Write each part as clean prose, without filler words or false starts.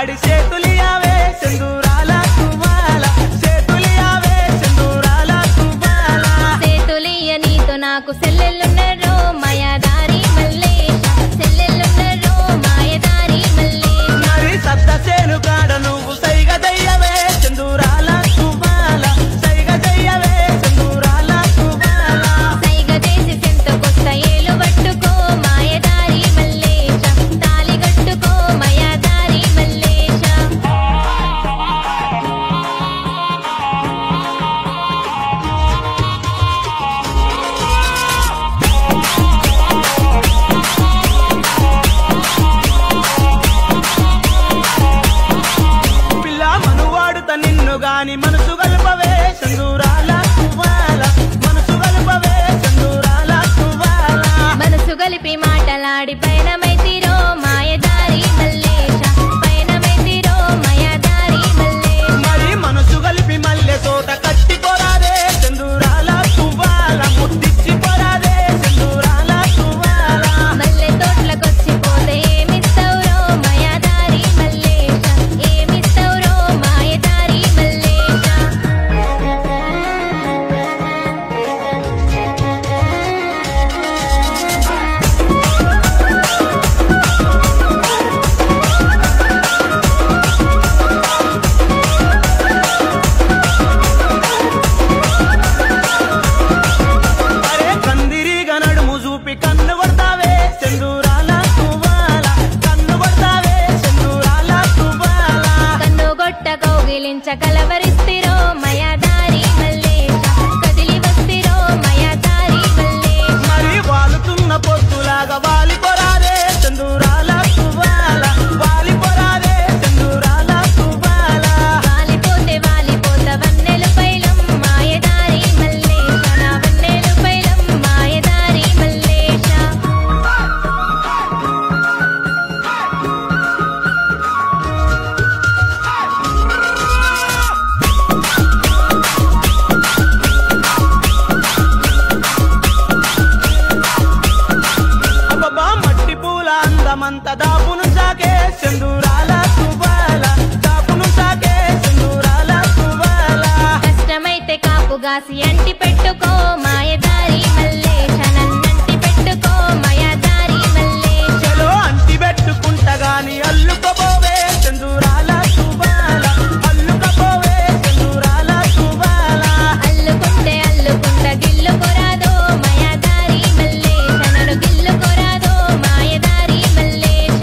మాట్లాడి చేతులియావే సింధూరాల తువ్వాల చేతులియావే సింధూరాల తువ్వాల చేతులియ నీతో నాకు సెల్లెలున్నరో మాయదారి మల్లేశ సెల్లెలున్నరో మాయదారి మల్లేశ మరి సత్త చేను కాడ నువ్వు సైగ దయ్యవే సింధూరాల తువ్వాల సైగ దయ్యవే సింధూరాల తువ్వాల సైగ చేసి సెంతకొస్త ఏలు పట్టుకో మాయదారి మల్లేశ తాలి కట్టుకో మాయదారి మల్లేశ పిల్ల మనువాడుత నిన్ను గాని మనసు గల్పవే సింధూరాల తువ్వాల మనసు గల్పవే సింధూరాల తువ్వాల మనసు గలిపి మాటలాడి పయనమైతిరో మాయదారి మల్లేశ పయనమైతిరో మాయదారి మల్లేశ మరి మనసు గలిపి మల్లె తోట కట్టి పోరాదే సింధూరాల తువ్వాల ముద్దిచ్చి పోరాదే సింధూరాల తువ్వాల మల్లె తోట్లకొచ్చి పోతే ఏమిస్తావురో మాయదారి మల్లేశ ఏమిస్తావురో మాయదారి మల్లేశ అరే కందిరిగా నడుము చూపి కన్ను కొడతావే సింధూరాల తువ్వాల కన్ను కొడతావే సింధూరాల తువ్వాల కన్ను గొట్ట కౌగిలించ కలవరిస్తిరో మాయదారి మల్లేశ కదిలి వస్తిరో మాయదారి మల్లేశ మరి వాలుతున్న పొద్దులాగా వాలి పొరాదే సింధూరాల తువ్వాల వాలి పొరాదే సింధూరాల తువ్వాల వాలిపోత వన్నెలు పైలం మాయదారి మల్లేశ నా వన్నెలు పైలం మాయదారి మల్లేశ అబ్బబ్బా మట్టి పూల అందమంత దాపును సాకే సింధూరాల తువ్వాల దాపును సాకే సింధూరాల తువ్వాల కష్టమైతే కాపుగాసి అంటి పెట్టుకో మాయదారి మల్లేశ నన్నంటి పెట్టుకో మాయదారి మల్లేశ చలో అంటి పెట్టుకుంటా గాని అల్లుకోబోవే సింధూరాల తువ్వాల అల్లుకపోవే సింధూరాల తువ్వాల అల్లుకుంట గిల్లు కొరాదో మాయదారి మల్లేశ నన్ను గిల్లు కొరాదో మాయదారి మల్లేశ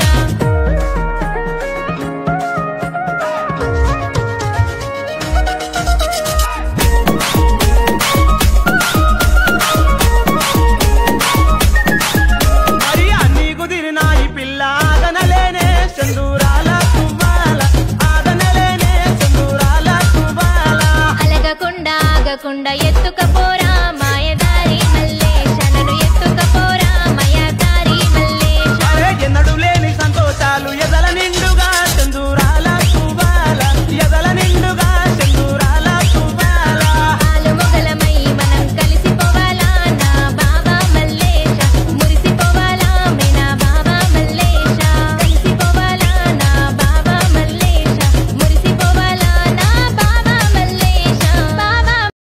మరి అన్ని కుదిరిన ఈ పిల్ల ఆగనలేనే సింధూరాల తువ్వాల ఆగనలేనే సింధూరాల తువ్వాల ఆగకుండా ఎత్తుకపోరా మాయదారి మల్లేశ నన్ను ఎత్తుకపోరా మాయదారి మల్లేశ అరే ఎన్నడు లేని సంతోషాలు ఎదల నిండు